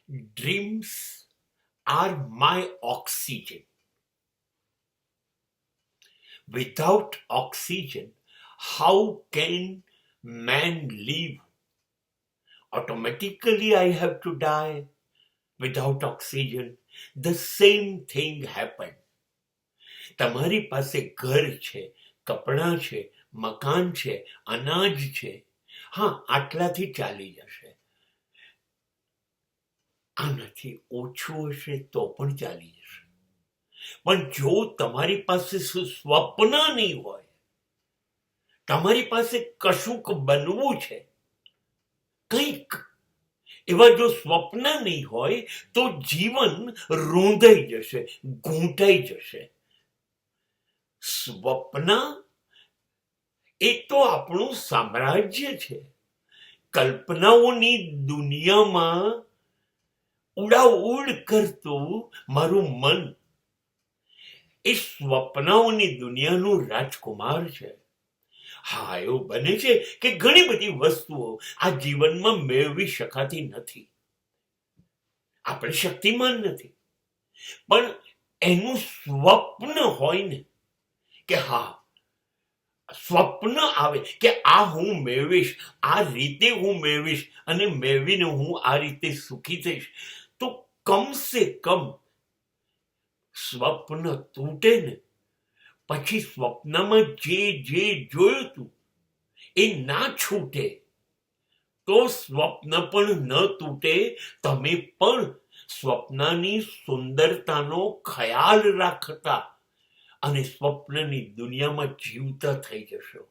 Dreams are my oxygen. Without oxygen, how can man live? Automatically, I have to die. Without oxygen, the same thing happened. તમારી પાસે ઘર છે, કપડાં છે, મકાન છે, અનાજ છે. હા, આટલાથી ચાલી જશે. આનાથી ઓછું હશે તો પણ ચાલી જશે. પણ જો તમારી પાસે સ્વપ્ન નહીં હોય, તમારી પાસે કશુંક બનવું છે, કંઈક એવા જો સ્વપ્ન નહીં હોય તો જીવન રૂંધાઈ જશે, ઘૂંટાઈ જશે. સ્વપ્ન એ તો આપણું સામ્રાજ્ય છે. કલ્પનાઓની દુનિયામાં ઉડાઉડ કરતું મારું મન એ સ્વપ્નાઓની દુનિયાનું રાજકુમાર છે. હા, એવું બને છે કે ઘણી બધી વસ્તુઓ આ જીવનમાં મેળવી શકાતી નથી. આપણે શક્તિમાન નથી, પણ એનું સ્વપ્ન હોય ને કે હા, સ્વપ્ન આવે કે આ હું મેળવીશ, આ રીતે હું મેળવીશ અને મેળવીને હું આ રીતે સુખી થઈશ, તો કમસે કમ સ્વપ્ન તૂટે ને પછી સ્વપ્નમાં જે જોયું તું એ ના છૂટે તો સ્વપ્ન પણ ન તૂટે. તમે પણ સ્વપ્નની સુંદરતાનો ખ્યાલ રાખતા અને સ્વપ્નની દુનિયામાં જીવતા થઈ જશો.